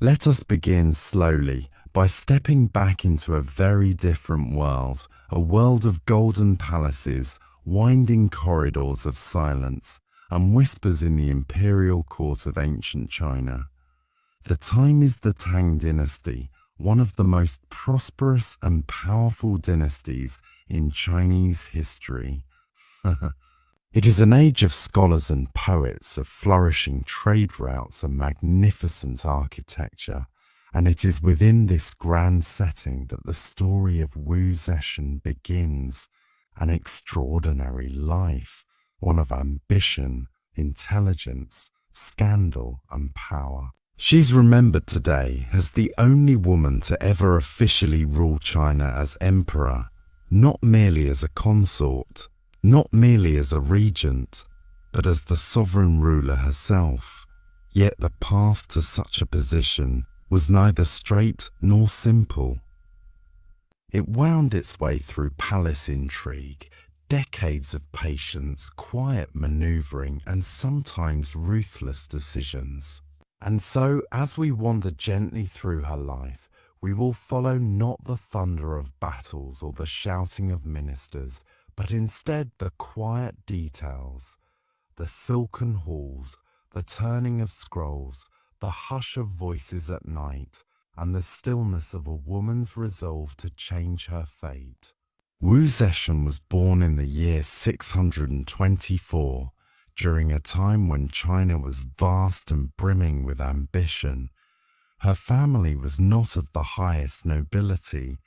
Let us begin slowly by stepping back into a very different world, a world of golden palaces, winding corridors of silence, and whispers in the imperial court of ancient China. The time is the Tang dynasty, one of the most prosperous and powerful dynasties in Chinese history. It is an age of scholars and poets, of flourishing trade routes and magnificent architecture, and it is within this grand setting that the story of Wu Zetian begins, an extraordinary life, one of ambition, intelligence, scandal and power. She's remembered today as the only woman to ever officially rule China as emperor, not merely as a consort, not merely as a regent, but as the sovereign ruler herself. Yet the path to such a position was neither straight nor simple. It wound its way through palace intrigue, decades of patience, quiet maneuvering, and sometimes ruthless decisions. And so, as we wander gently through her life, we will follow not the thunder of battles or the shouting of ministers, but instead the quiet details, the silken halls, the turning of scrolls, the hush of voices at night, and the stillness of a woman's resolve to change her fate. Wu Zetian was born in the year 624, during a time when China was vast and brimming with ambition. Her family was not of the highest nobility,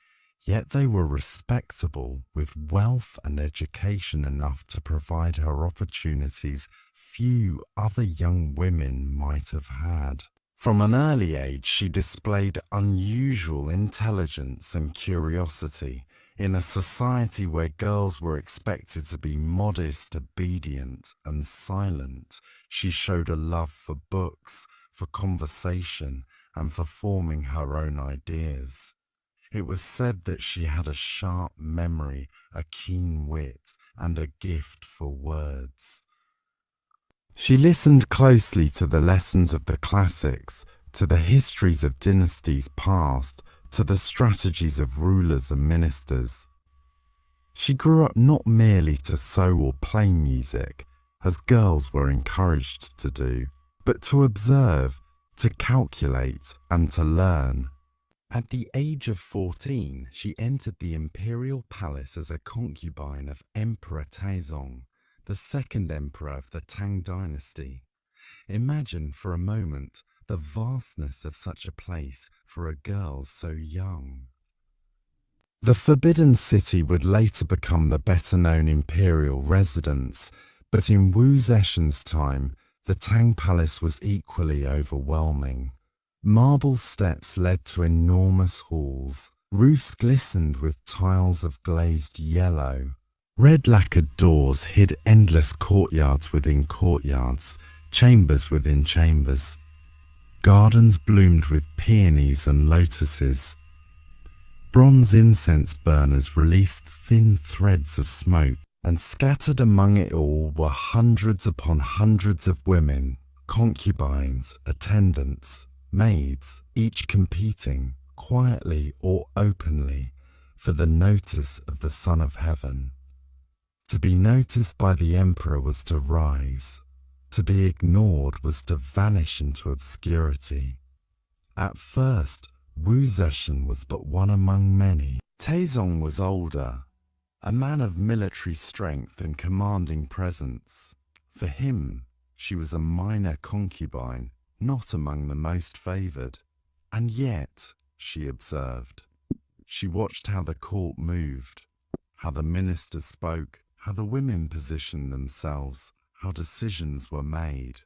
yet they were respectable, with wealth and education enough to provide her opportunities few other young women might have had. From an early age, she displayed unusual intelligence and curiosity. In a society where girls were expected to be modest, obedient, and silent, she showed a love for books, for conversation, and for forming her own ideas. It was said that she had a sharp memory, a keen wit, and a gift for words. She listened closely to the lessons of the classics, to the histories of dynasties past, to the strategies of rulers and ministers. She grew up not merely to sew or play music, as girls were encouraged to do, but to observe, to calculate, and to learn. At the age of 14, she entered the imperial palace as a concubine of Emperor Taizong, the second emperor of the Tang dynasty. Imagine for a moment the vastness of such a place for a girl so young. The Forbidden City would later become the better-known imperial residence, but in Wu Zetian's time, the Tang Palace was equally overwhelming. Marble steps led to enormous halls. Roofs glistened with tiles of glazed yellow. Red lacquered doors hid endless courtyards within courtyards, chambers within chambers. Gardens bloomed with peonies and lotuses. Bronze incense burners released thin threads of smoke, and scattered among it all were hundreds upon hundreds of women, concubines, attendants, maids, each competing, quietly or openly, for the notice of the Son of Heaven. To be noticed by the emperor was to rise. To be ignored was to vanish into obscurity. At first, Wu Zetian was but one among many. Taizong was older, a man of military strength and commanding presence. For him, she was a minor concubine, not among the most favoured. And yet, she observed, she watched how the court moved, how the ministers spoke, how the women positioned themselves, how decisions were made.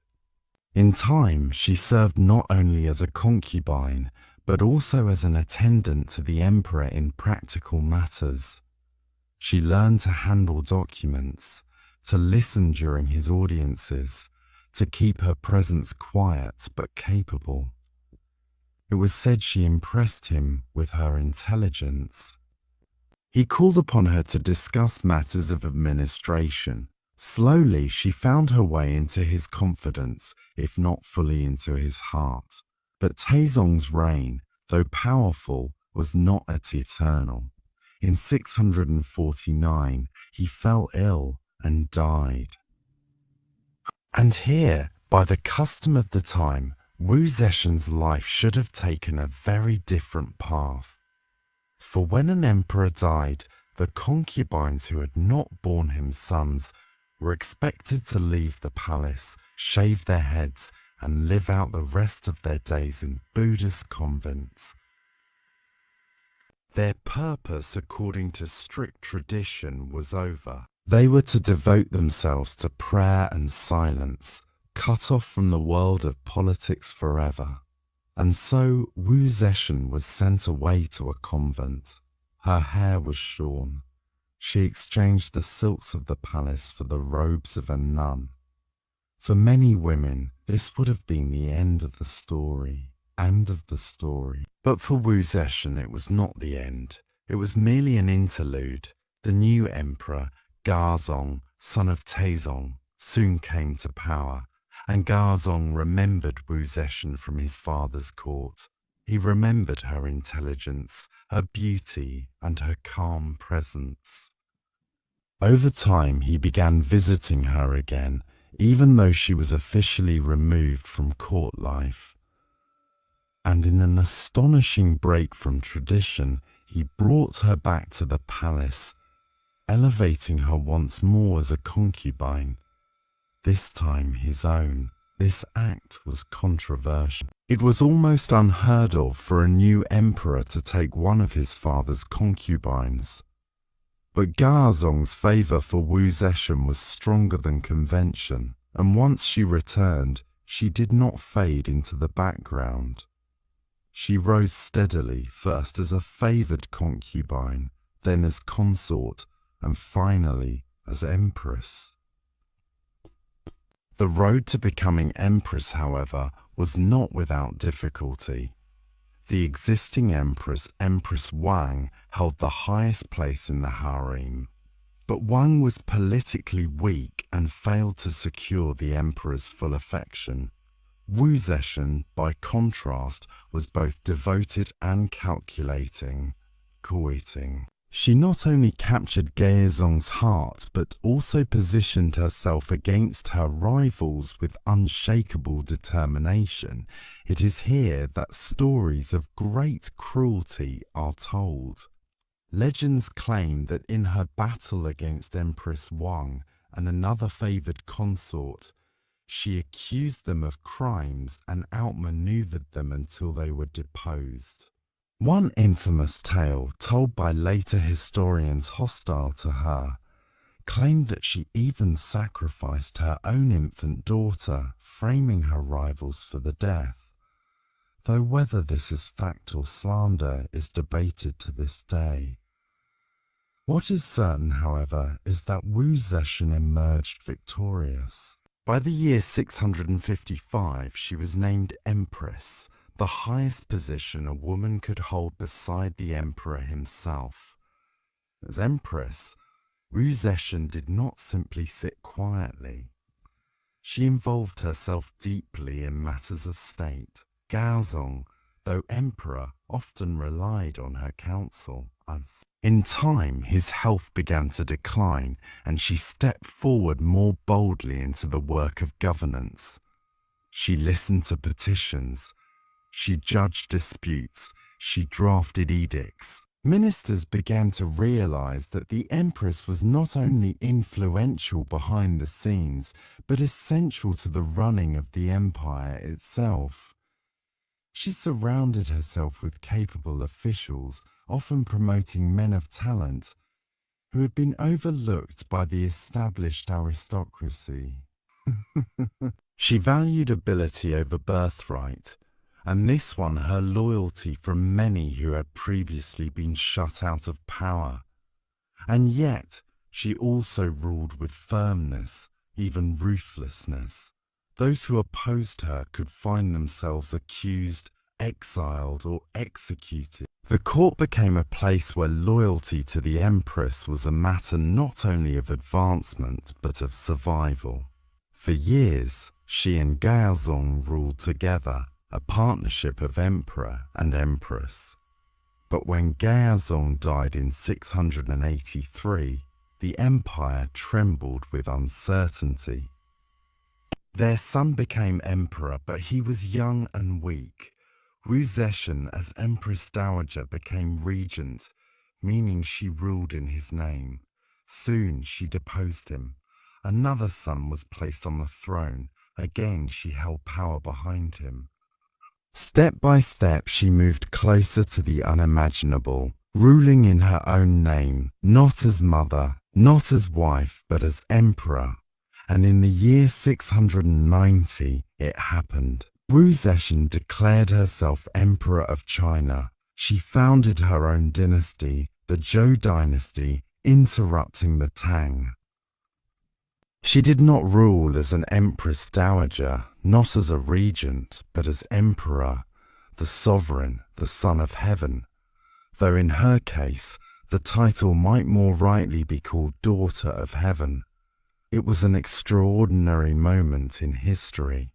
In time, she served not only as a concubine, but also as an attendant to the emperor in practical matters. She learned to handle documents, to listen during his audiences, to keep her presence quiet but capable. It was said she impressed him with her intelligence. He called upon her to discuss matters of administration. Slowly, she found her way into his confidence, if not fully into his heart. But Taizong's reign, though powerful, was not eternal. In 649, he fell ill and died. And here, by the custom of the time, Wu Zetian's life should have taken a very different path. For when an emperor died, the concubines who had not borne him sons were expected to leave the palace, shave their heads, and live out the rest of their days in Buddhist convents. Their purpose, according to strict tradition, was over. They were to devote themselves to prayer and silence, cut off from the world of politics forever. And so Wu Zetian was sent away to a convent. Her hair was shorn. She exchanged the silks of the palace for the robes of a nun. For many women, this would have been the end of the story. But for Wu Zetian, it was not the end. It was merely an interlude. The new emperor, Gaozong, son of Taizong, soon came to power, and Gaozong remembered Wu Zetian from his father's court. He remembered her intelligence, her beauty, and her calm presence. Over time, he began visiting her again, even though she was officially removed from court life. And in an astonishing break from tradition, he brought her back to the palace, elevating her once more as a concubine, this time his own. This act was controversial. It was almost unheard of for a new emperor to take one of his father's concubines. But Gaozong's favor for Wu Zetian was stronger than convention, and once she returned, she did not fade into the background. She rose steadily, first as a favored concubine, then as consort, and finally as empress. The road to becoming empress, however, was not without difficulty. The existing empress, Empress Wang, held the highest place in the harem. But Wang was politically weak and failed to secure the emperor's full affection. Wu Zetian, by contrast, was both devoted and calculating, courting. She not only captured Gaozong's heart, but also positioned herself against her rivals with unshakable determination. It is here that stories of great cruelty are told. Legends claim that in her battle against Empress Wang and another favored consort, she accused them of crimes and outmaneuvered them until they were deposed. One infamous tale, told by later historians hostile to her, claimed that she even sacrificed her own infant daughter, framing her rivals for the death, though whether this is fact or slander is debated to this day. What is certain, however, is that Wu Zetian emerged victorious. By the year 655, she was named Empress, the highest position a woman could hold beside the emperor himself. As Empress, Wu Zetian did not simply sit quietly. She involved herself deeply in matters of state. Gaozong, though emperor, often relied on her counsel. In time, his health began to decline, and she stepped forward more boldly into the work of governance. She listened to petitions. She judged disputes. She drafted edicts. Ministers began to realize that the empress was not only influential behind the scenes, but essential to the running of the empire itself. She surrounded herself with capable officials, often promoting men of talent, who had been overlooked by the established aristocracy. She valued ability over birthright, and this won her loyalty from many who had previously been shut out of power. And yet, she also ruled with firmness, even ruthlessness. Those who opposed her could find themselves accused, exiled, or executed. The court became a place where loyalty to the empress was a matter not only of advancement, but of survival. For years, she and Gaozong ruled together, a partnership of emperor and empress. But when Gaozong died in 683, the empire trembled with uncertainty. Their son became emperor, but he was young and weak. Wu Zetian, as Empress Dowager, became regent, meaning she ruled in his name. Soon she deposed him. Another son was placed on the throne. Again she held power behind him. Step by step she moved closer to the unimaginable, ruling in her own name, not as mother, not as wife, but as emperor. And in the year 690, it happened. Wu Zetian declared herself Emperor of China. She founded her own dynasty, the Zhou dynasty, interrupting the Tang. She did not rule as an Empress Dowager, not as a regent, but as Emperor, the sovereign, the Son of Heaven, though in her case, the title might more rightly be called Daughter of Heaven. It was an extraordinary moment in history.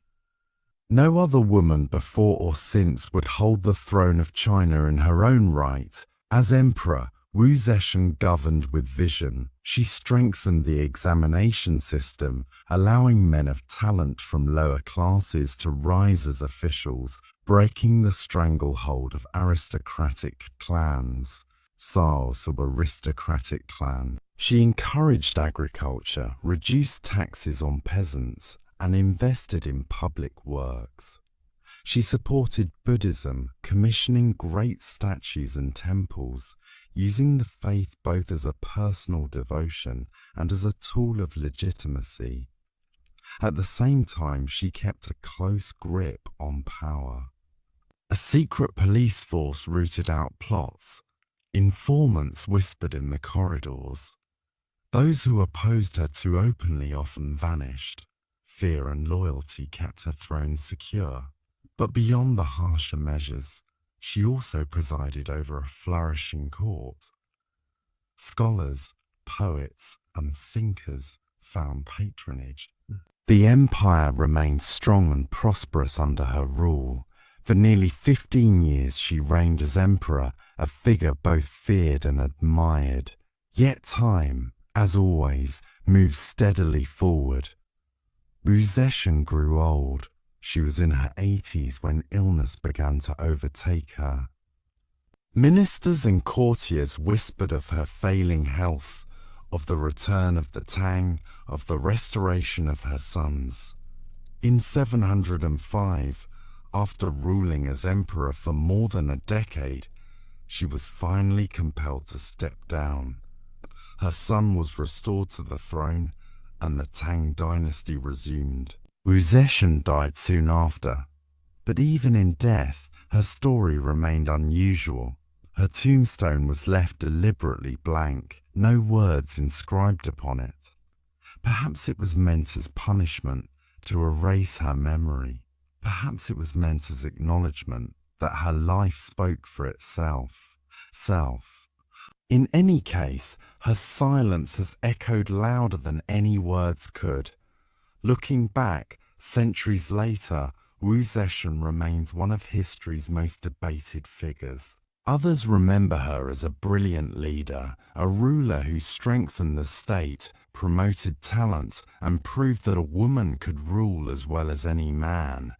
No other woman before or since would hold the throne of China in her own right. As emperor, Wu Zetian governed with vision. She strengthened the examination system, allowing men of talent from lower classes to rise as officials, breaking the stranglehold of aristocratic clans. Sales of aristocratic clan. She encouraged agriculture, reduced taxes on peasants, and invested in public works. She supported Buddhism, commissioning great statues and temples, using the faith both as a personal devotion and as a tool of legitimacy. At the same time, she kept a close grip on power. A secret police force rooted out plots. Informants whispered in the corridors. Those who opposed her too openly often vanished. Fear and loyalty kept her throne secure. But beyond the harsher measures, she also presided over a flourishing court. Scholars, poets, and thinkers found patronage. The empire remained strong and prosperous under her rule. For nearly 15 years she reigned as emperor, a figure both feared and admired. Yet time, as always, moved steadily forward. Wu Zetian grew old. She was in her 80s when illness began to overtake her. Ministers and courtiers whispered of her failing health, of the return of the Tang, of the restoration of her sons. In 705, after ruling as emperor for more than a decade, she was finally compelled to step down. Her son was restored to the throne, and the Tang dynasty resumed. Wu Zetian died soon after, but even in death, her story remained unusual. Her tombstone was left deliberately blank, no words inscribed upon it. Perhaps it was meant as punishment, to erase her memory. Perhaps it was meant as acknowledgement that her life spoke for itself. In any case, her silence has echoed louder than any words could. Looking back, centuries later, Wu Zetian remains one of history's most debated figures. Others remember her as a brilliant leader, a ruler who strengthened the state, promoted talent, and proved that a woman could rule as well as any man.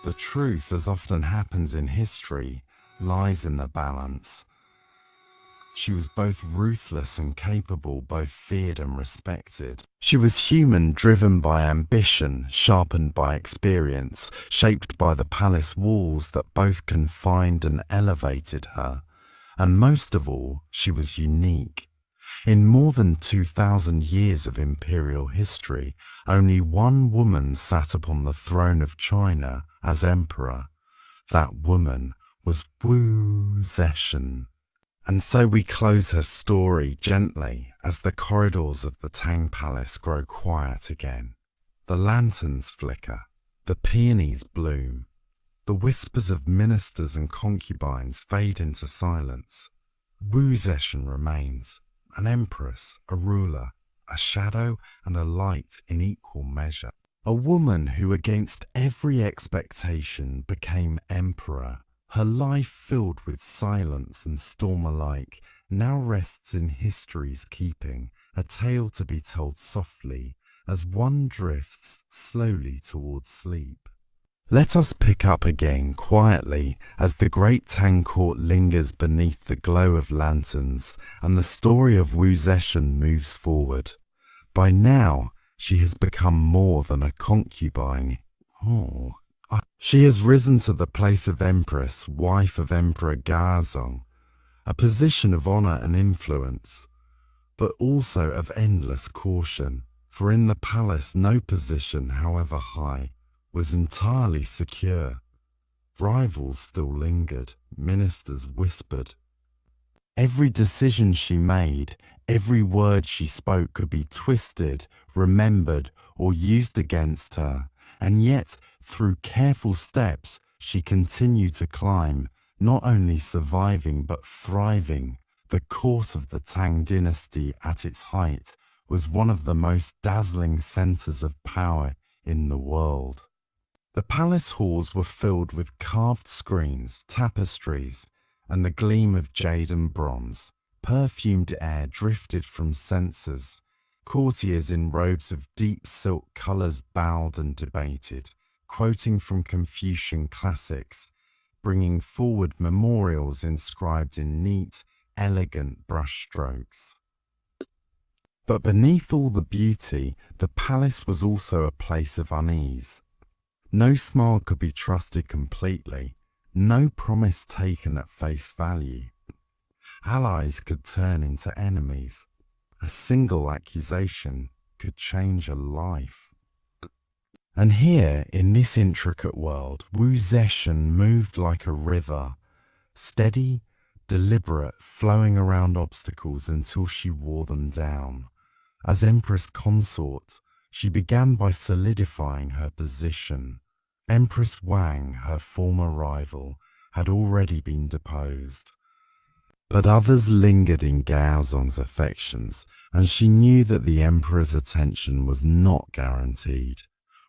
The truth, as often happens in history, lies in the balance. She was both ruthless and capable, both feared and respected. She was human, driven by ambition, sharpened by experience, shaped by the palace walls that both confined and elevated her. And most of all, she was unique. In more than 2,000 years of imperial history, only one woman sat upon the throne of China as emperor. That woman was Wu Zetian. And so we close her story gently as the corridors of the Tang Palace grow quiet again. The lanterns flicker, the peonies bloom, the whispers of ministers and concubines fade into silence. Wu Zetian remains, an empress, a ruler, a shadow and a light in equal measure. A woman who, against every expectation, became emperor. Her life, filled with silence and storm alike, now rests in history's keeping, a tale to be told softly as one drifts slowly towards sleep. Let us pick up again quietly as the great Tang court lingers beneath the glow of lanterns and the story of Wu Zetian moves forward. By now, she has become more than a concubine. She has risen to the place of empress, wife of Emperor Gaozong, a position of honor and influence, but also of endless caution, for in the palace no position, however high, was entirely secure. Rivals still lingered, ministers whispered. Every decision she made, every word she spoke could be twisted, remembered, or used against her, and yet, through careful steps, she continued to climb, not only surviving but thriving. The court of the Tang dynasty at its height was one of the most dazzling centers of power in the world. The palace halls were filled with carved screens, tapestries, and the gleam of jade and bronze. Perfumed air drifted from censers. Courtiers in robes of deep silk colors bowed and debated, quoting from Confucian classics, bringing forward memorials inscribed in neat, elegant brushstrokes. But beneath all the beauty, the palace was also a place of unease. No smile could be trusted completely, no promise taken at face value. Allies could turn into enemies. A single accusation could change a life. And here, in this intricate world, Wu Zetian moved like a river, steady, deliberate, flowing around obstacles until she wore them down. As Empress Consort, she began by solidifying her position. Empress Wang, her former rival, had already been deposed. But others lingered in Gaozong's affections, and she knew that the emperor's attention was not guaranteed.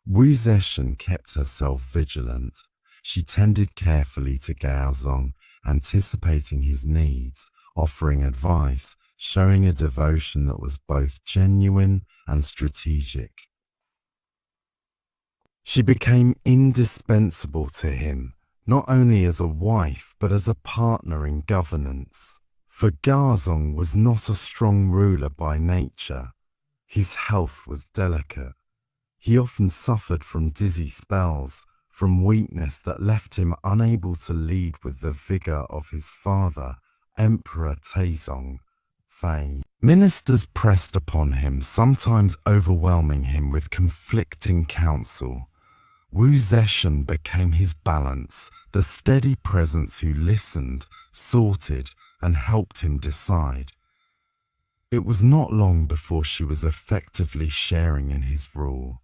Wu Zetian kept herself vigilant. She tended carefully to Gaozong, anticipating his needs, offering advice, showing a devotion that was both genuine and strategic. She became indispensable to him, not only as a wife but as a partner in governance. For Gaozong was not a strong ruler by nature. His health was delicate. He often suffered from dizzy spells, from weakness that left him unable to lead with the vigor of his father, Emperor Taizong. Ministers pressed upon him, sometimes overwhelming him with conflicting counsel. Wu Zetian became his balance, the steady presence who listened, sorted, and helped him decide. It was not long before she was effectively sharing in his rule.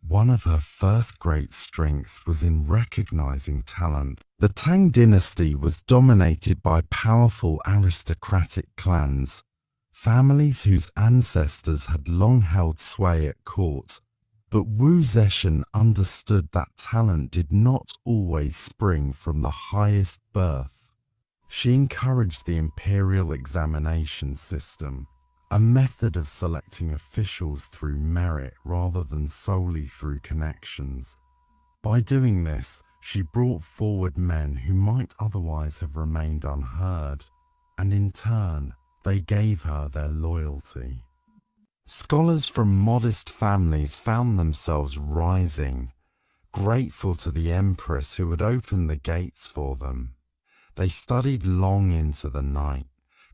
One of her first great strengths was in recognizing talent. The Tang dynasty was dominated by powerful aristocratic clans, families whose ancestors had long held sway at court. But Wu Zetian understood that talent did not always spring from the highest birth. She encouraged the imperial examination system, a method of selecting officials through merit rather than solely through connections. By doing this, she brought forward men who might otherwise have remained unheard, and in turn, they gave her their loyalty. Scholars from modest families found themselves rising, grateful to the empress who had opened the gates for them. They studied long into the night,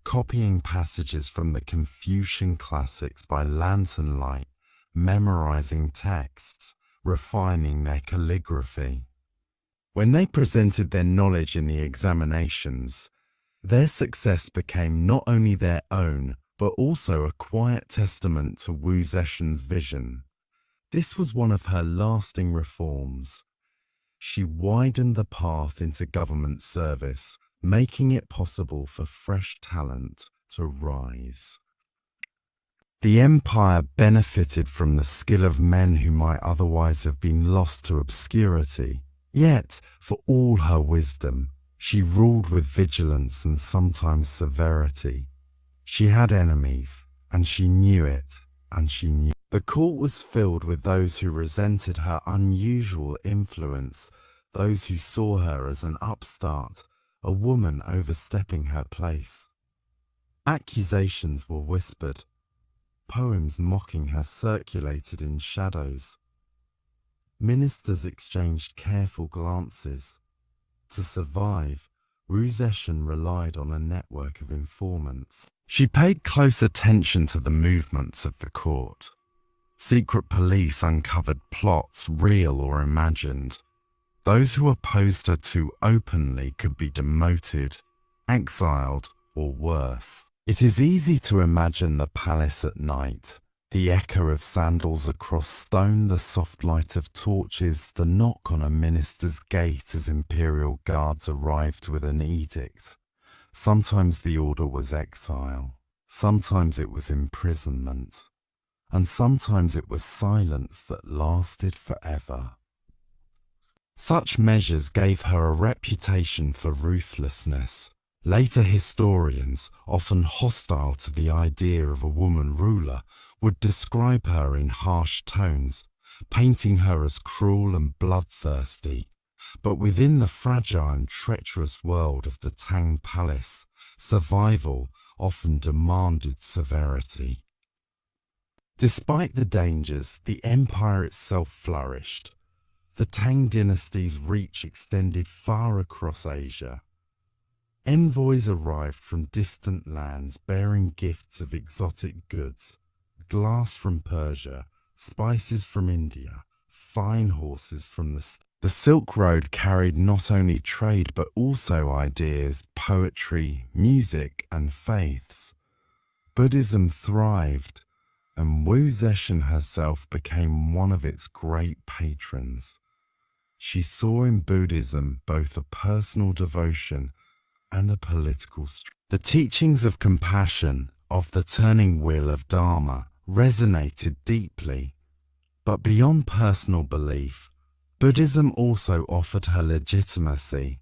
copying passages from the Confucian classics by lantern light, memorizing texts, refining their calligraphy. When they presented their knowledge in the examinations, their success became not only their own, but also a quiet testament to Wu Zetian's vision. This was one of her lasting reforms. She widened the path into government service, making it possible for fresh talent to rise. The empire benefited from the skill of men who might otherwise have been lost to obscurity. Yet, for all her wisdom, she ruled with vigilance and sometimes severity. She had enemies, and she knew it, and she knew. The court was filled with those who resented her unusual influence, those who saw her as an upstart, a woman overstepping her place. Accusations were whispered. Poems mocking her circulated in shadows. Ministers exchanged careful glances. To survive, Zetian relied on a network of informants. She paid close attention to the movements of the court. Secret police uncovered plots, real or imagined. Those who opposed her too openly could be demoted, exiled, or worse. It is easy to imagine the palace at night, the echo of sandals across stone, the soft light of torches, the knock on a minister's gate as imperial guards arrived with an edict. Sometimes the order was exile, sometimes it was imprisonment, and sometimes it was silence that lasted forever. Such measures gave her a reputation for ruthlessness. Later historians, often hostile to the idea of a woman ruler, would describe her in harsh tones, painting her as cruel and bloodthirsty. But within the fragile and treacherous world of the Tang Palace, survival often demanded severity. Despite the dangers, the empire itself flourished. The Tang dynasty's reach extended far across Asia. Envoys arrived from distant lands bearing gifts of exotic goods, glass from Persia, spices from India, fine horses from the Silk Road carried not only trade but also ideas, poetry, music, and faiths. Buddhism thrived, and Zetian herself became one of its great patrons. She saw in Buddhism both a personal devotion and a political struggle. The teachings of compassion, of the turning wheel of Dharma, resonated deeply. But beyond personal belief, Buddhism also offered her legitimacy.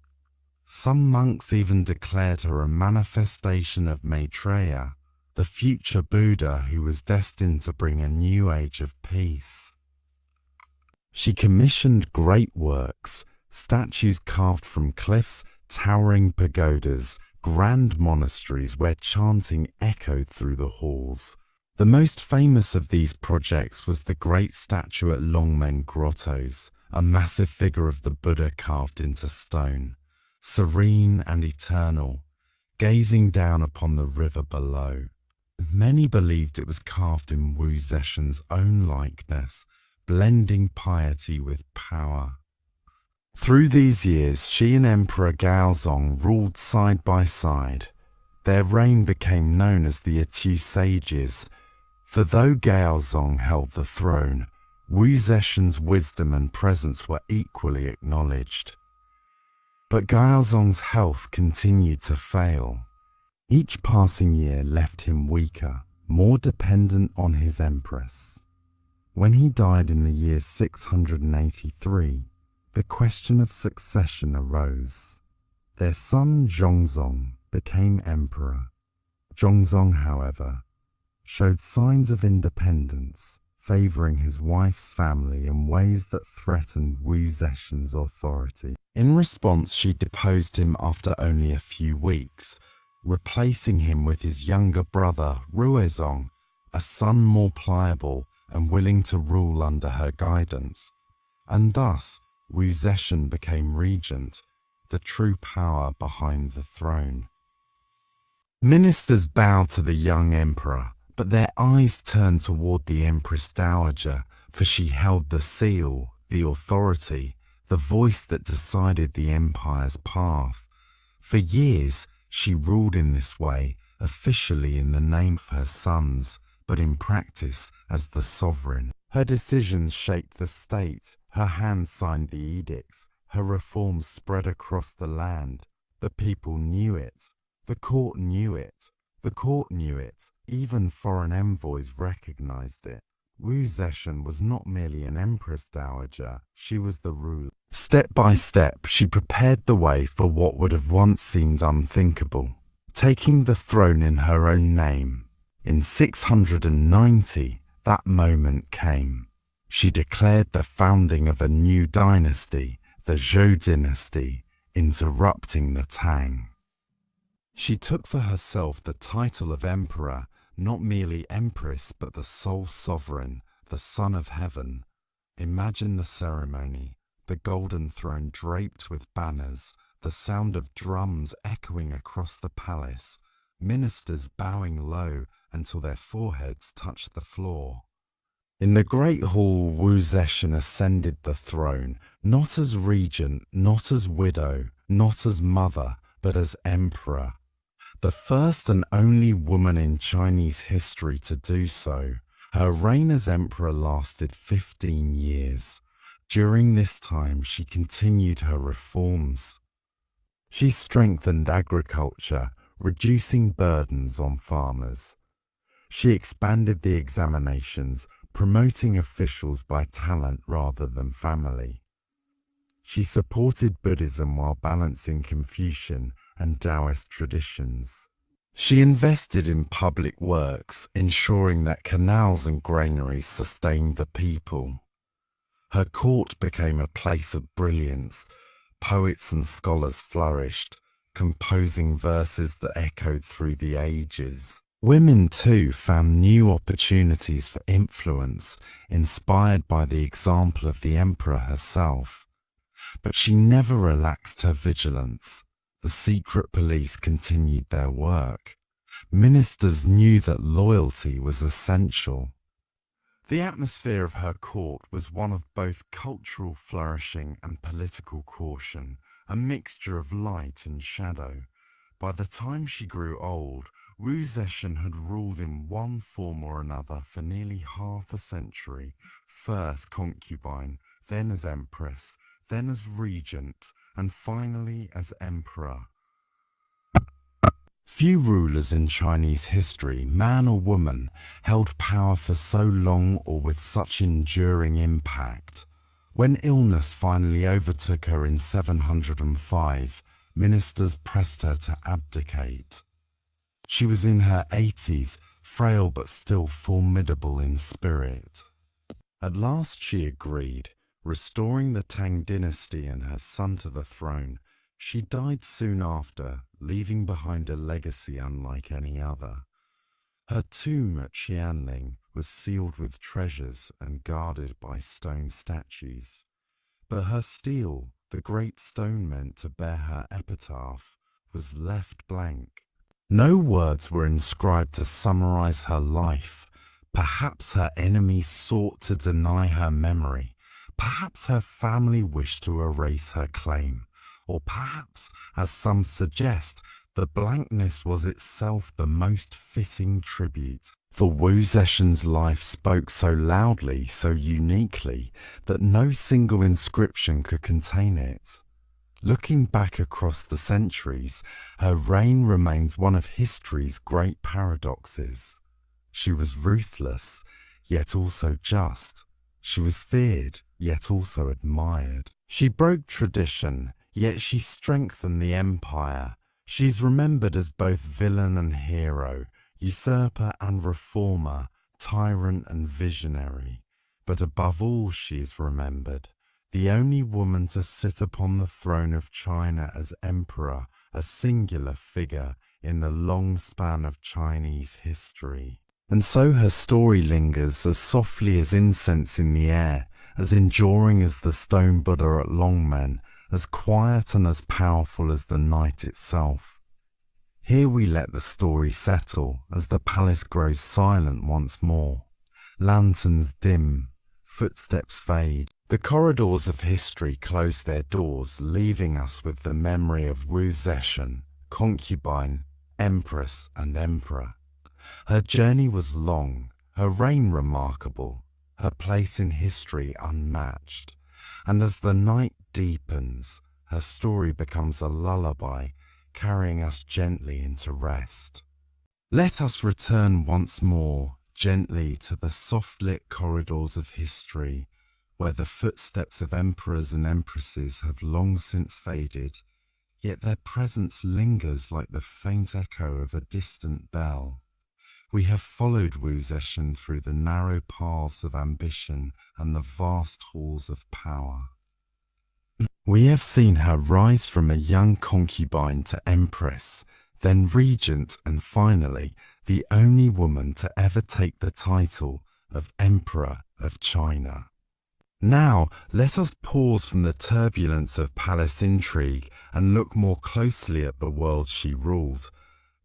Some monks even declared her a manifestation of Maitreya, the future Buddha who was destined to bring a new age of peace. She commissioned great works, statues carved from cliffs, towering pagodas, grand monasteries where chanting echoed through the halls. The most famous of these projects was the great statue at Longmen Grottoes, a massive figure of the Buddha carved into stone, serene and eternal, gazing down upon the river below. Many believed it was carved in Zetian's own likeness, blending piety with power. Through these years, she and Emperor Gaozong ruled side by side. Their reign became known as the Etu Sages, for though Gaozong held the throne, Zetian's wisdom and presence were equally acknowledged. But Gaozong's health continued to fail. Each passing year left him weaker, more dependent on his empress. When he died in the year 683, the question of succession arose. Their son Zhongzong became emperor. Zhongzong, however, showed signs of independence, favoring his wife's family in ways that threatened Zetian's authority. In response, she deposed him after only a few weeks, replacing him with his younger brother Ruizong, a son more pliable and willing to rule under her guidance. And thus, Zetian became regent, the true power behind the throne. Ministers bowed to the young emperor, but their eyes turned toward the Empress Dowager, for she held the seal, the authority, the voice that decided the empire's path. For years, she ruled in this way, officially in the name of her sons, but in practice as the sovereign. Her decisions shaped the state, her hand signed the edicts, her reforms spread across the land. The people knew it, the court knew it, the court knew it, Even foreign envoys recognized it. Wu Zetian was not merely an empress dowager, she was the ruler. Step by step, she prepared the way for what would have once seemed unthinkable, taking the throne in her own name. In 690, that moment came. She declared the founding of a new dynasty, the Zhou dynasty, interrupting the Tang. She took for herself the title of emperor, not merely empress but the sole sovereign, the son of heaven. Imagine the ceremony, the golden throne draped with banners, the sound of drums echoing across the palace, ministers bowing low until their foreheads touched the floor. In the great hall, Wu Zetian ascended the throne, not as regent, not as widow, not as mother, but as emperor. The first and only woman in Chinese history to do so. Her reign as emperor lasted 15 years. During this time, she continued her reforms. She strengthened agriculture, reducing burdens on farmers. She expanded the examinations, promoting officials by talent rather than family. She supported Buddhism while balancing Confucian and Taoist traditions. She invested in public works, ensuring that canals and granaries sustained the people. Her court became a place of brilliance. Poets and scholars flourished, composing verses that echoed through the ages. Women too found new opportunities for influence, inspired by the example of the emperor herself. But she never relaxed her vigilance. The secret police continued their work. Ministers knew that loyalty was essential. The atmosphere of her court was one of both cultural flourishing and political caution, a mixture of light and shadow. By the time she grew old, Wu Zetian had ruled in one form or another for nearly half a century, first concubine, then as empress, then as regent, and finally as emperor. Few rulers in Chinese history, man or woman, held power for so long or with such enduring impact. When illness finally overtook her in 705, ministers pressed her to abdicate. She was in her 80s, frail but still formidable in spirit. At last she agreed, restoring the Tang dynasty and her son to the throne. She died soon after, leaving behind a legacy unlike any other. Her tomb at Qianling was sealed with treasures and guarded by stone statues. But her stele, the great stone meant to bear her epitaph, was left blank. No words were inscribed to summarize her life. Perhaps her enemies sought to deny her memory. Perhaps her family wished to erase her claim. Or perhaps, as some suggest, the blankness was itself the most fitting tribute. For Wu Zetian's life spoke so loudly, so uniquely, that no single inscription could contain it. Looking back across the centuries, her reign remains one of history's great paradoxes. She was ruthless, yet also just. She was feared, yet also admired. She broke tradition, yet she strengthened the empire. She's remembered as both villain and hero, usurper and reformer, tyrant and visionary. But above all she is remembered, the only woman to sit upon the throne of China as emperor, a singular figure in the long span of Chinese history. And so her story lingers as softly as incense in the air, as enduring as the stone Buddha at Longmen, as quiet and as powerful as the night itself. Here we let the story settle as the palace grows silent once more. Lanterns dim, footsteps fade. The corridors of history close their doors, leaving us with the memory of Wu Zetian, concubine, empress and emperor. Her journey was long, her reign remarkable, her place in history unmatched. And as the night deepens, her story becomes a lullaby, carrying us gently into rest. Let us return once more gently to the soft-lit corridors of history, where the footsteps of emperors and empresses have long since faded, yet their presence lingers like the faint echo of a distant bell. We have followed Wu Zetian through the narrow paths of ambition and the vast halls of power. We have seen her rise from a young concubine to empress, then regent, and finally, the only woman to ever take the title of Emperor of China. Now, let us pause from the turbulence of palace intrigue and look more closely at the world she ruled,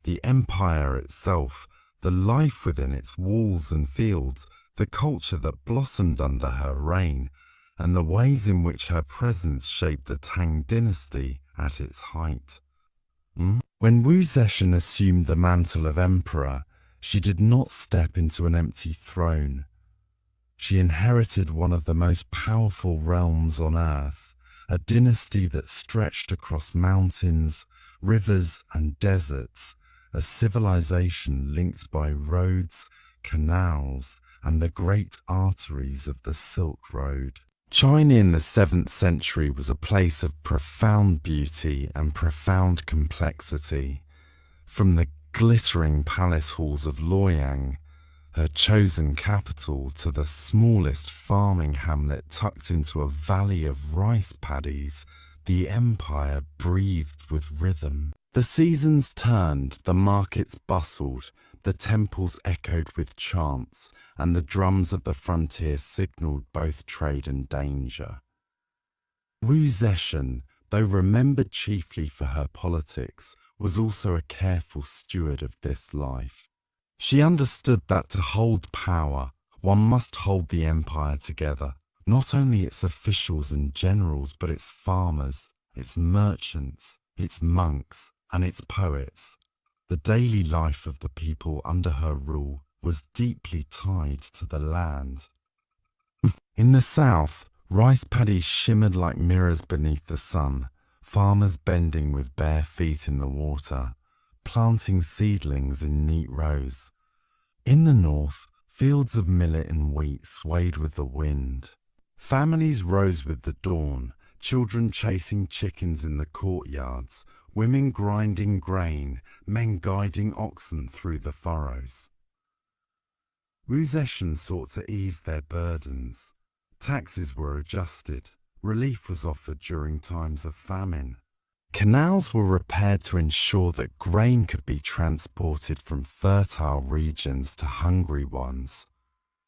the empire itself, the life within its walls and fields, the culture that blossomed under her reign, and the ways in which her presence shaped the Tang dynasty at its height. When Wu Zetian assumed the mantle of emperor, she did not step into an empty throne. She inherited one of the most powerful realms on earth, a dynasty that stretched across mountains, rivers, and deserts, a civilization linked by roads, canals, and the great arteries of the Silk Road. China in the 7th century was a place of profound beauty and profound complexity. From the glittering palace halls of Luoyang, her chosen capital, to the smallest farming hamlet tucked into a valley of rice paddies, the empire breathed with rhythm. The seasons turned, the markets bustled, the temples echoed with chants, and the drums of the frontier signalled both trade and danger. Wu Zetian, though remembered chiefly for her politics, was also a careful steward of this life. She understood that to hold power, one must hold the empire together, not only its officials and generals, but its farmers, its merchants, its monks, and its poets. The daily life of the people under her rule was deeply tied to the land. In the south, rice paddies shimmered like mirrors beneath the sun, farmers bending with bare feet in the water, planting seedlings in neat rows. In the north, fields of millet and wheat swayed with the wind. Families rose with the dawn, children chasing chickens in the courtyards, women grinding grain, men guiding oxen through the furrows. Wu Zetian sought to ease their burdens. Taxes were adjusted. Relief was offered during times of famine. Canals were repaired to ensure that grain could be transported from fertile regions to hungry ones.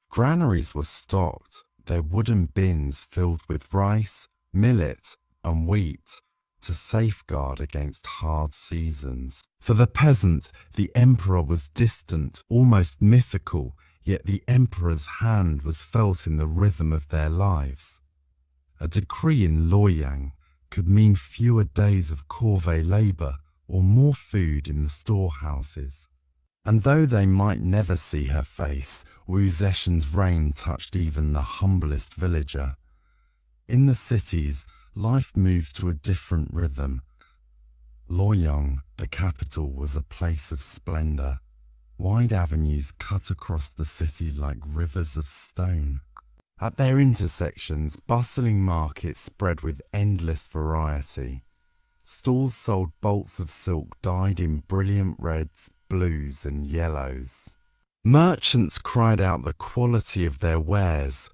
Granaries were stocked, their wooden bins filled with rice, millet, and wheat to safeguard against hard seasons. For the peasant, the emperor was distant, almost mythical, yet the emperor's hand was felt in the rhythm of their lives. A decree in Luoyang could mean fewer days of corvée labour or more food in the storehouses. And though they might never see her face, Wu Zetian's reign touched even the humblest villager. In the cities, life moved to a different rhythm. Luoyang, the capital, was a place of splendour. Wide avenues cut across the city like rivers of stone. At their intersections, bustling markets spread with endless variety. Stalls sold bolts of silk dyed in brilliant reds, blues, and yellows. Merchants cried out the quality of their wares: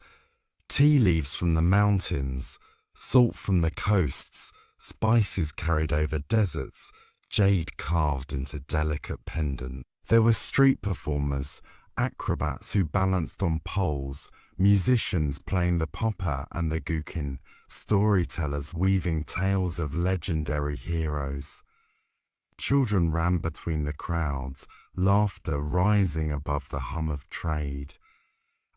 tea leaves from the mountains, salt from the coasts, spices carried over deserts, jade carved into delicate pendants. There were street performers, acrobats who balanced on poles, musicians playing the popa and the guqin, storytellers weaving tales of legendary heroes. Children ran between the crowds, laughter rising above the hum of trade.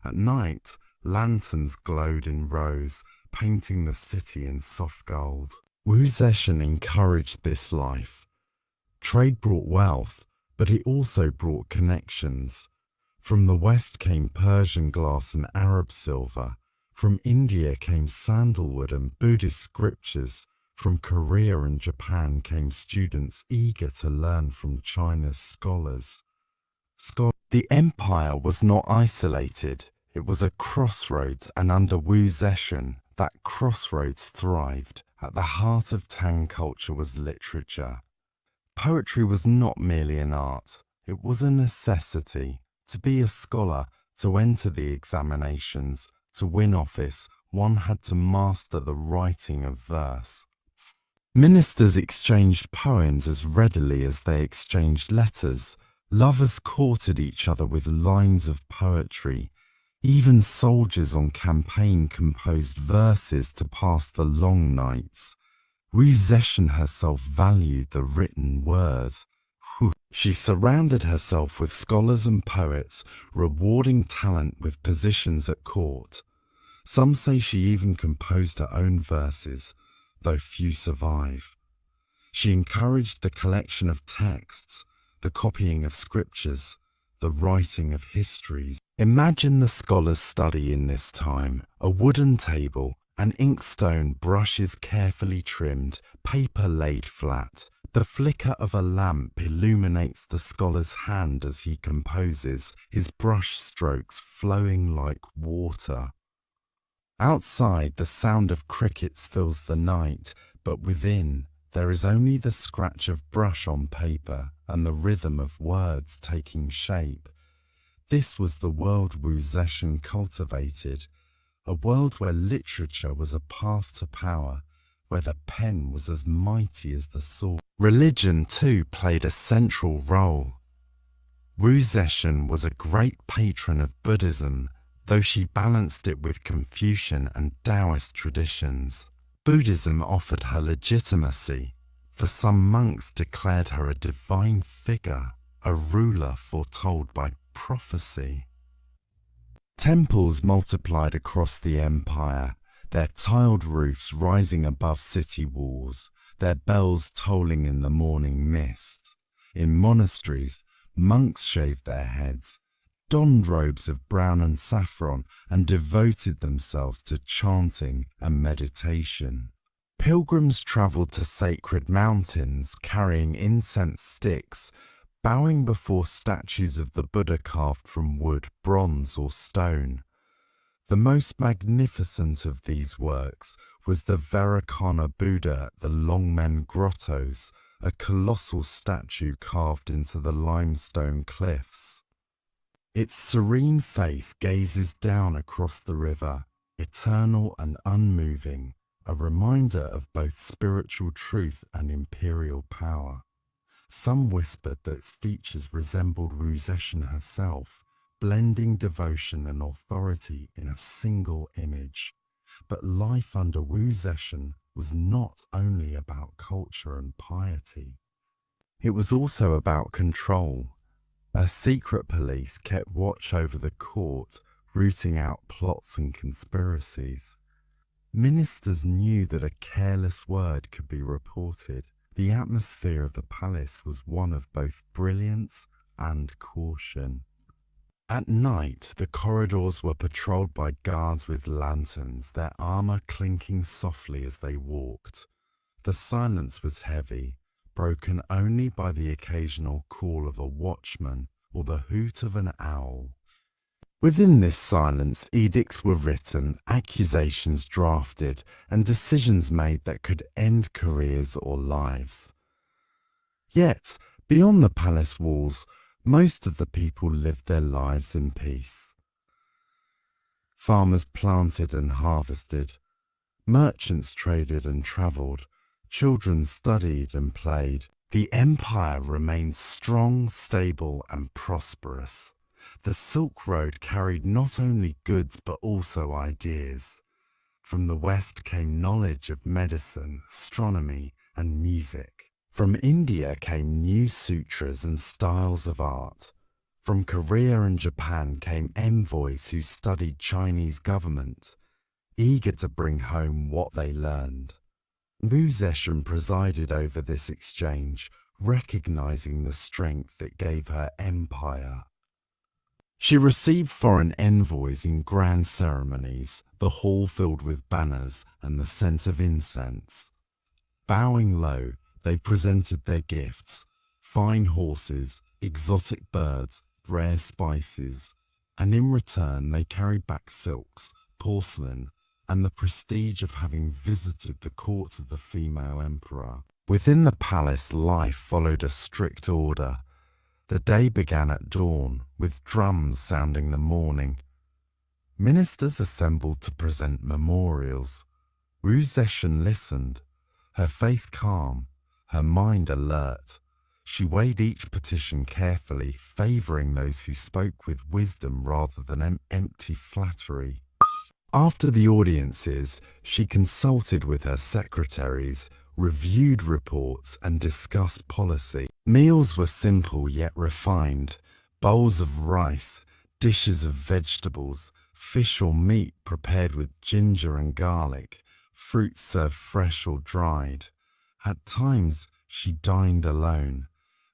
At night, lanterns glowed in rows, painting the city in soft gold. Wu Zetian encouraged this life. Trade brought wealth, but it also brought connections. From the West came Persian glass and Arab silver. From India came sandalwood and Buddhist scriptures. From Korea and Japan came students eager to learn from China's scholars. The empire was not isolated. It was a crossroads, and under Wu Zetian, that crossroads thrived. At the heart of Tang culture was literature. Poetry was not merely an art. It was a necessity. To be a scholar, to enter the examinations, to win office, one had to master the writing of verse. Ministers exchanged poems as readily as they exchanged letters. Lovers courted each other with lines of poetry. Even soldiers on campaign composed verses to pass the long nights. Wu Zetian herself valued the written word. She surrounded herself with scholars and poets, rewarding talent with positions at court. Some say she even composed her own verses, though few survive. She encouraged the collection of texts, the copying of scriptures, the writing of histories. Imagine the scholar's study in this time: a wooden table, an inkstone, brushes carefully trimmed, paper laid flat. The flicker of a lamp illuminates the scholar's hand as he composes, his brush strokes flowing like water. Outside, the sound of crickets fills the night, but within, there is only the scratch of brush on paper and the rhythm of words taking shape. This was the world Wu Zetian cultivated, a world where literature was a path to power, where the pen was as mighty as the sword. Religion, too, played a central role. Wu Zetian was a great patron of Buddhism, though she balanced it with Confucian and Taoist traditions. Buddhism offered her legitimacy, for some monks declared her a divine figure, a ruler foretold by prophecy. Temples multiplied across the empire, their tiled roofs rising above city walls, their bells tolling in the morning mist. In monasteries, monks shaved their heads, donned robes of brown and saffron, and devoted themselves to chanting and meditation. Pilgrims traveled to sacred mountains, carrying incense sticks, bowing before statues of the Buddha carved from wood, bronze, or stone. The most magnificent of these works was the Vairocana Buddha at the Longmen Grottos, a colossal statue carved into the limestone cliffs. Its serene face gazes down across the river, eternal and unmoving, a reminder of both spiritual truth and imperial power. Some whispered that its features resembled Wu Zetian herself, blending devotion and authority in a single image. But life under Wu Zetian was not only about culture and piety. It was also about control. A secret police kept watch over the court, rooting out plots and conspiracies. Ministers knew that a careless word could be reported. The atmosphere of the palace was one of both brilliance and caution. At night, the corridors were patrolled by guards with lanterns, their armor clinking softly as they walked. The silence was heavy, broken only by the occasional call of a watchman or the hoot of an owl. Within this silence, edicts were written, accusations drafted, and decisions made that could end careers or lives. Yet, beyond the palace walls, most of the people lived their lives in peace. Farmers planted and harvested, merchants traded and travelled, children studied and played. The empire remained strong, stable, and prosperous. The Silk Road carried not only goods but also ideas. From the West came knowledge of medicine, astronomy, and music. From India came new sutras and styles of art. From Korea and Japan came envoys who studied Chinese government, eager to bring home what they learned. Wu Zetian presided over this exchange, recognizing the strength it gave her empire. She received foreign envoys in grand ceremonies, the hall filled with banners and the scent of incense. Bowing low, they presented their gifts: fine horses, exotic birds, rare spices, and in return they carried back silks, porcelain, and the prestige of having visited the court of the female emperor. Within the palace, life followed a strict order. The day began at dawn, with drums sounding the morning. Ministers assembled to present memorials. Wu Zetian listened, her face calm, her mind alert. She weighed each petition carefully, favoring those who spoke with wisdom rather than empty flattery. After the audiences, she consulted with her secretaries, reviewed reports, and discussed policy. Meals were simple yet refined: bowls of rice, dishes of vegetables, fish or meat prepared with ginger and garlic, fruit served fresh or dried. At times, she dined alone.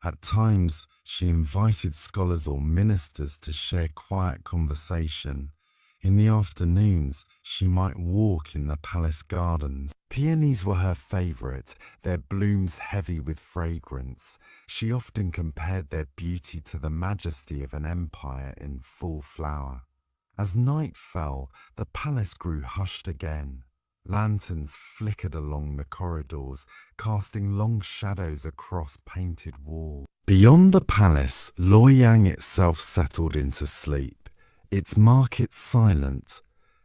At times, she invited scholars or ministers to share quiet conversation. In the afternoons, she might walk in the palace gardens. Peonies were her favorite, their blooms heavy with fragrance. She often compared their beauty to the majesty of an empire in full flower. As night fell, the palace grew hushed again. Lanterns flickered along the corridors, casting long shadows across painted walls. Beyond the palace, Luoyang itself settled into sleep, its markets silent,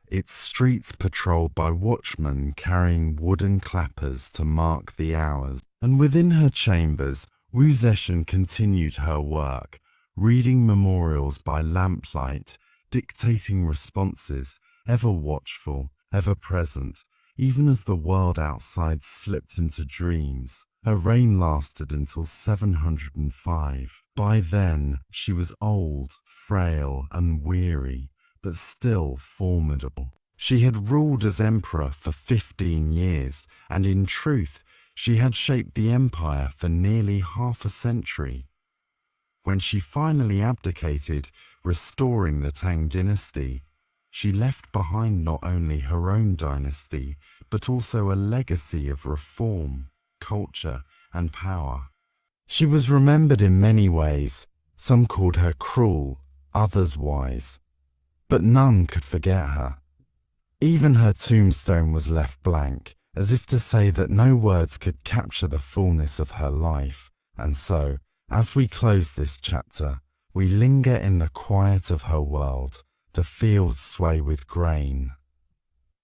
its streets patrolled by watchmen carrying wooden clappers to mark the hours. And within her chambers, Wu Zetian continued her work, reading memorials by lamplight, dictating responses, ever watchful, ever present, even as the world outside slipped into dreams. Her reign lasted until 705. By then, she was old, frail, and weary, but still formidable. She had ruled as emperor for 15 years, and in truth, she had shaped the empire for nearly half a century. When she finally abdicated, restoring the Tang dynasty, she left behind not only her own dynasty, but also a legacy of reform, culture, and power. She was remembered in many ways. Some called her cruel, others wise, but none could forget her. Even her tombstone was left blank, as if to say that no words could capture the fullness of her life. And so, as we close this chapter, we linger in the quiet of her world. The fields sway with grain.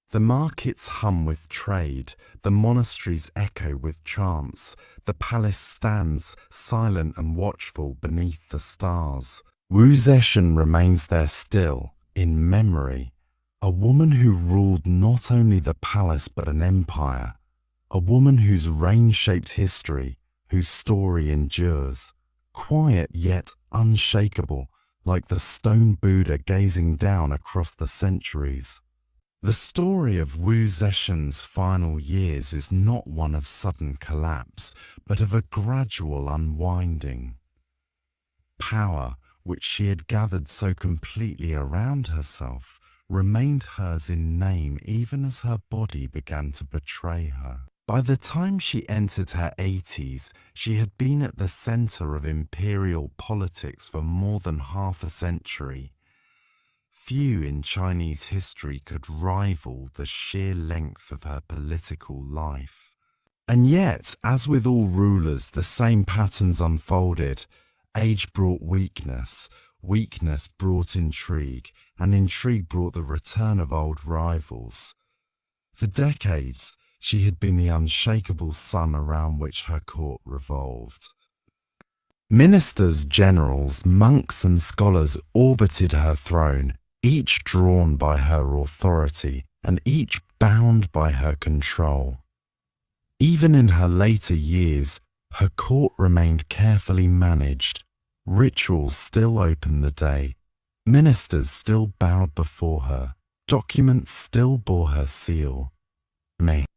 The markets hum with trade, the monasteries echo with chants, the palace stands silent and watchful beneath the stars. Wu Zetian remains there still, in memory, a woman who ruled not only the palace but an empire, a woman whose reign shaped history, whose story endures, quiet yet unshakable, like the stone Buddha gazing down across the centuries. The story of Wu Zetian's final years is not one of sudden collapse, but of a gradual unwinding. Power, which she had gathered so completely around herself, remained hers in name even as her body began to betray her. By the time she entered her 80s, she had been at the center of imperial politics for more than half a century. Few in Chinese history could rival the sheer length of her political life. And yet, as with all rulers, the same patterns unfolded. Age brought weakness, weakness brought intrigue, and intrigue brought the return of old rivals. For decades, she had been the unshakable sun around which her court revolved. Ministers, generals, monks, and scholars orbited her throne, each drawn by her authority, and each bound by her control. Even in her later years, her court remained carefully managed. Rituals still opened the day. Ministers still bowed before her. Documents still bore her seal.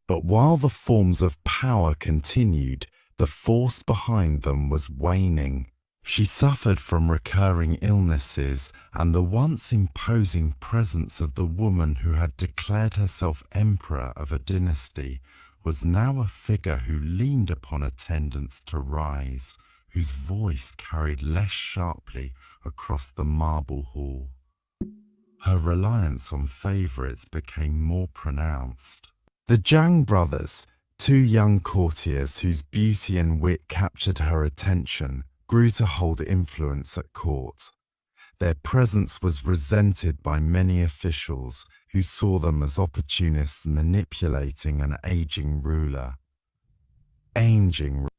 But while the forms of power continued, the force behind them was waning. She suffered from recurring illnesses, and the once imposing presence of the woman who had declared herself emperor of a dynasty was now a figure who leaned upon attendants to rise, whose voice carried less sharply across the marble hall. Her reliance on favorites became more pronounced. The Zhang brothers, two young courtiers whose beauty and wit captured her attention, grew to hold influence at court. Their presence was resented by many officials who saw them as opportunists manipulating an aging ruler.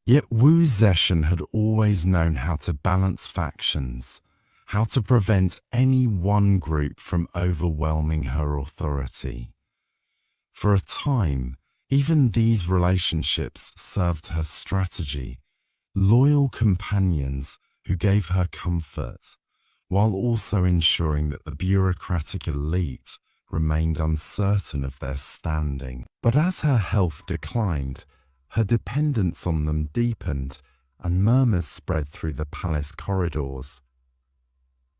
Yet Wu Zetian had always known how to balance factions, how to prevent any one group from overwhelming her authority. For a time, even these relationships served her strategy, loyal companions who gave her comfort, while also ensuring that the bureaucratic elite remained uncertain of their standing. But as her health declined, her dependence on them deepened, and murmurs spread through the palace corridors.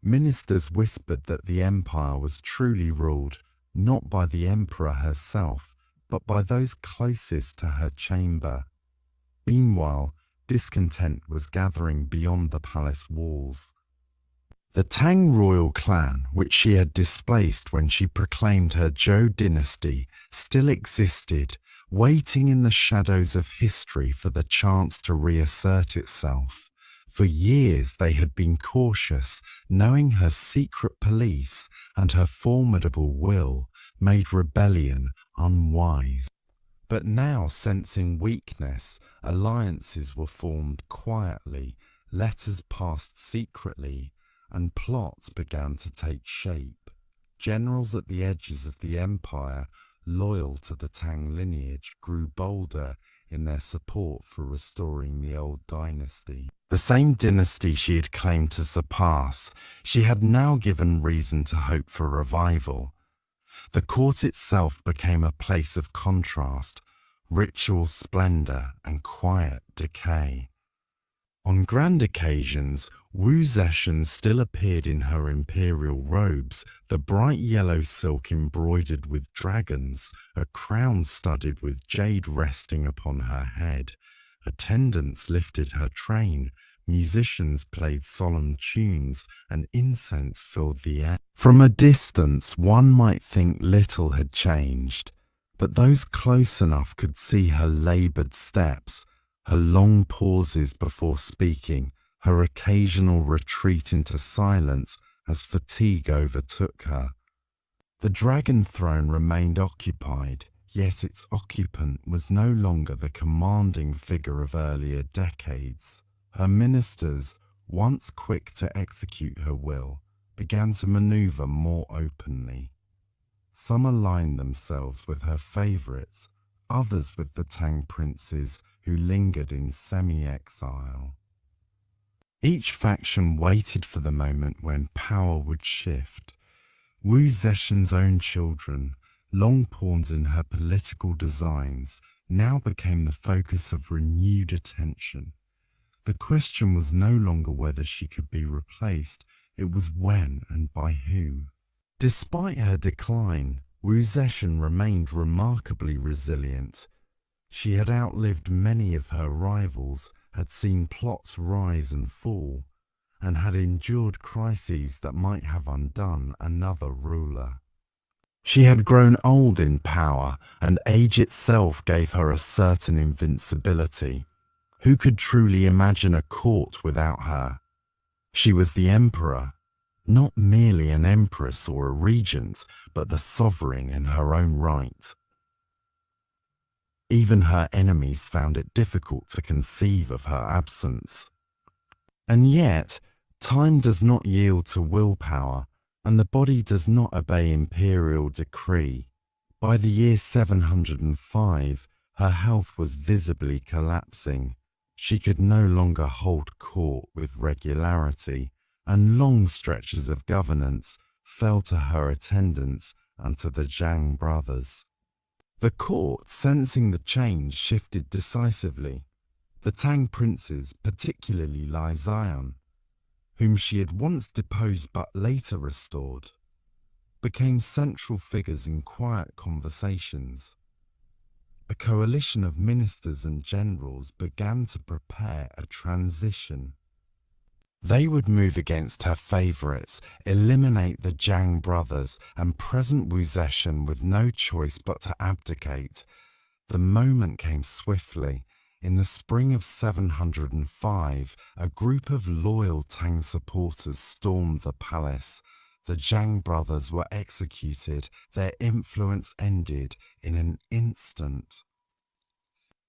Ministers whispered that the empire was truly ruled not by the emperor herself, but by those closest to her chamber. Meanwhile, discontent was gathering beyond the palace walls. The Tang royal clan, which she had displaced when she proclaimed her Zhou dynasty, still existed, waiting in the shadows of history for the chance to reassert itself. For years they had been cautious, knowing her secret police and her formidable will made rebellion unwise. But now, sensing weakness, alliances were formed quietly, letters passed secretly, and plots began to take shape. Generals at the edges of the empire, loyal to the Tang lineage, grew bolder in their support for restoring the old dynasty. The same dynasty she had claimed to surpass, she had now given reason to hope for revival. The court itself became a place of contrast, ritual splendor and quiet decay. On grand occasions, Wu Zetian still appeared in her imperial robes, the bright yellow silk embroidered with dragons, a crown studded with jade resting upon her head. Attendants lifted her train, musicians played solemn tunes, and incense filled the air. From a distance, one might think little had changed, but those close enough could see her labored steps, her long pauses before speaking, her occasional retreat into silence as fatigue overtook her. The dragon throne remained occupied, yet its occupant was no longer the commanding figure of earlier decades. Her ministers, once quick to execute her will, began to maneuver more openly. Some aligned themselves with her favorites, others with the Tang princes who lingered in semi-exile. Each faction waited for the moment when power would shift. Wu Zetian's own children, long pawns in her political designs, now became the focus of renewed attention. The question was no longer whether she could be replaced, it was when and by whom. Despite her decline, Wu Zetian remained remarkably resilient. She had outlived many of her rivals, had seen plots rise and fall, and had endured crises that might have undone another ruler. She had grown old in power, and age itself gave her a certain invincibility. Who could truly imagine a court without her? She was the emperor, not merely an empress or a regent, but the sovereign in her own right. Even her enemies found it difficult to conceive of her absence. And yet, time does not yield to willpower, and the body does not obey imperial decree. By the year 705, her health was visibly collapsing. She could no longer hold court with regularity, and long stretches of governance fell to her attendants and to the Zhang brothers. The court, sensing the change, shifted decisively. The Tang princes, particularly Zetian, whom she had once deposed but later restored, became central figures in quiet conversations. A coalition of ministers and generals began to prepare a transition. They would move against her favorites, eliminate the Jiang brothers, and present Wu Zetian with no choice but to abdicate. The moment came swiftly. In the spring of 705, a group of loyal Tang supporters stormed the palace. The Jiang brothers were executed, their influence ended in an instant.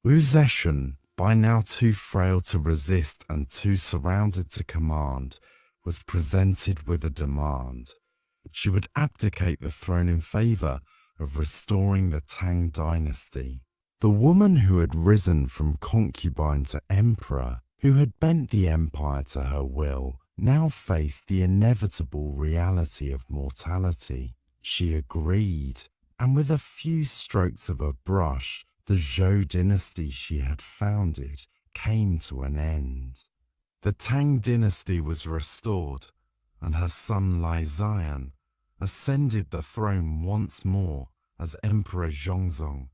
Wu Zetian, by now too frail to resist and too surrounded to command, was presented with a demand. She would abdicate the throne in favor of restoring the Tang dynasty. The woman who had risen from concubine to emperor, who had bent the empire to her will, now faced the inevitable reality of mortality. She agreed, and with a few strokes of a brush, the Zhou dynasty she had founded came to an end. The Tang dynasty was restored, and her son Zetian ascended the throne once more as Emperor Zhongzong.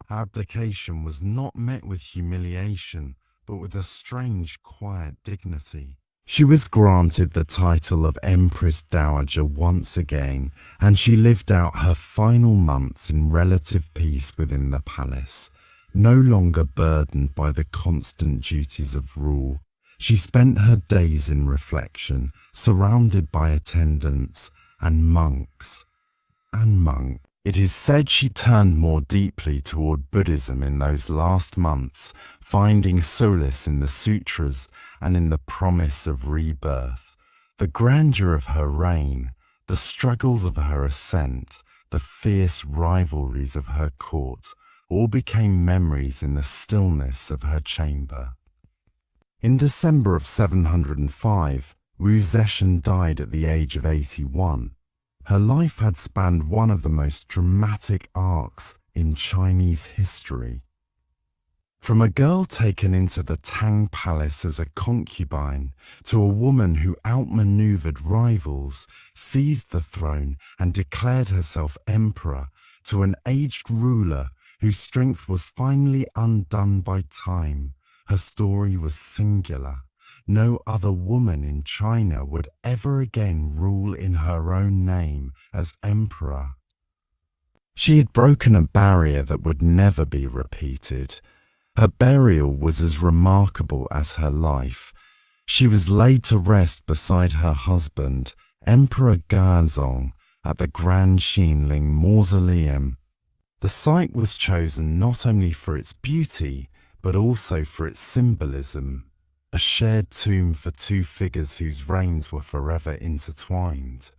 Abdication was not met with humiliation, but with a strange, quiet dignity. She was granted the title of Empress Dowager once again, and she lived out her final months in relative peace within the palace, no longer burdened by the constant duties of rule. She spent her days in reflection, surrounded by attendants and monks. It is said she turned more deeply toward Buddhism in those last months, finding solace in the sutras and in the promise of rebirth. The grandeur of her reign, the struggles of her ascent, the fierce rivalries of her court, all became memories in the stillness of her chamber. In December of 705, Wu Zetian died at the age of 81. Her life had spanned one of the most dramatic arcs in Chinese history. From a girl taken into the Tang palace as a concubine, to a woman who outmaneuvered rivals, seized the throne and declared herself emperor, to an aged ruler whose strength was finally undone by time, her story was singular. No other woman in China would ever again rule in her own name as emperor. She had broken a barrier that would never be repeated. Her burial was as remarkable as her life. She was laid to rest beside her husband, Emperor Gaozong, at the Grand Xinling Mausoleum. The site was chosen not only for its beauty, but also for its symbolism. A shared tomb for two figures whose reigns were forever intertwined.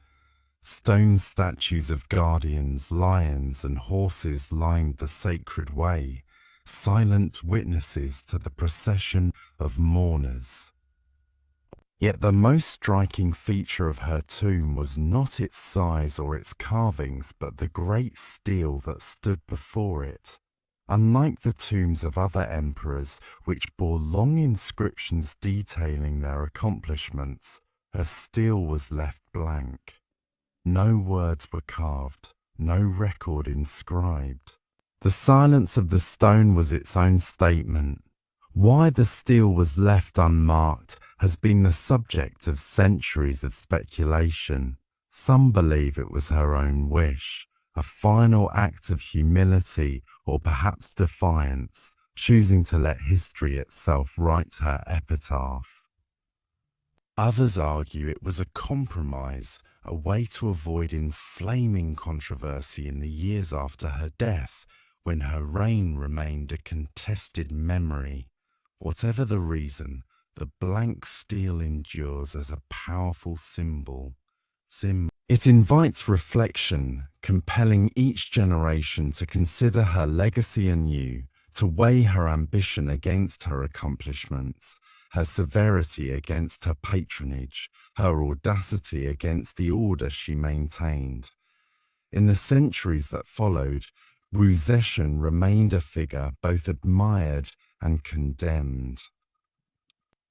Stone statues of guardians, lions, and horses lined the sacred way, silent witnesses to the procession of mourners. Yet the most striking feature of her tomb was not its size or its carvings, but the great stele that stood before it. Unlike the tombs of other emperors, which bore long inscriptions detailing their accomplishments, her stele was left blank. No words were carved, no record inscribed. The silence of the stone was its own statement. Why the stele was left unmarked has been the subject of centuries of speculation. Some believe it was her own wish, a final act of humility or perhaps defiance, choosing to let history itself write her epitaph. Others argue it was a compromise, a way to avoid inflaming controversy in the years after her death, when her reign remained a contested memory. Whatever the reason, the blank stele endures as a powerful symbol. It invites reflection, compelling each generation to consider her legacy anew, to weigh her ambition against her accomplishments, her severity against her patronage, her audacity against the order she maintained. In the centuries that followed, Wu Zetian remained a figure both admired and condemned.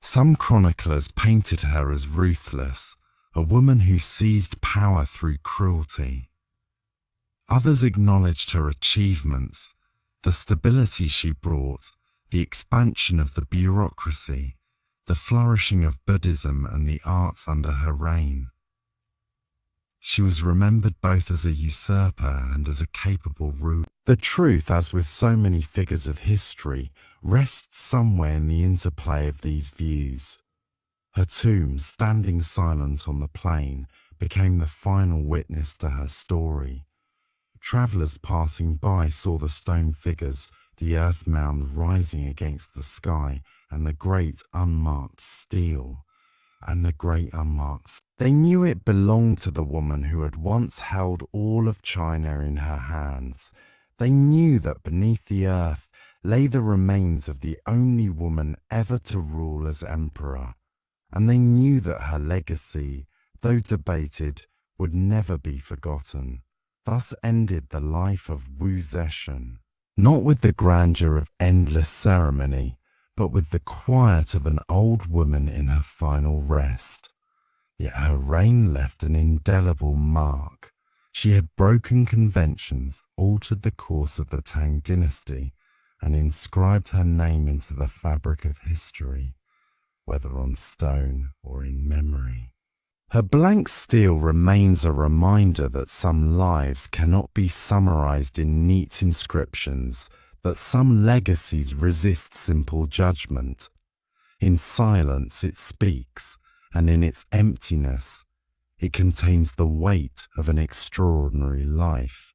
Some chroniclers painted her as ruthless, a woman who seized power through cruelty. Others acknowledged her achievements, The stability she brought, the expansion of the bureaucracy, the flourishing of Buddhism and the arts under her reign. She was remembered both as a usurper and as a capable ruler. The truth, as with so many figures of history, rests somewhere in the interplay of these views. Her tomb, standing silent on the plain, became the final witness to her story. Travellers passing by saw the stone figures, the earth mound rising against the sky, and the great unmarked stele. They knew it belonged to the woman who had once held all of China in her hands. They knew that beneath the earth lay the remains of the only woman ever to rule as emperor. And they knew that her legacy, though debated, would never be forgotten. Thus ended the life of Zetian, not with the grandeur of endless ceremony, but with the quiet of an old woman in her final rest. Yet her reign left an indelible mark. She had broken conventions, altered the course of the Tang dynasty, and inscribed her name into the fabric of history, whether on stone or in memory. Her blank stele remains a reminder that some lives cannot be summarized in neat inscriptions, that some legacies resist simple judgment. In silence it speaks, and in its emptiness, it contains the weight of an extraordinary life.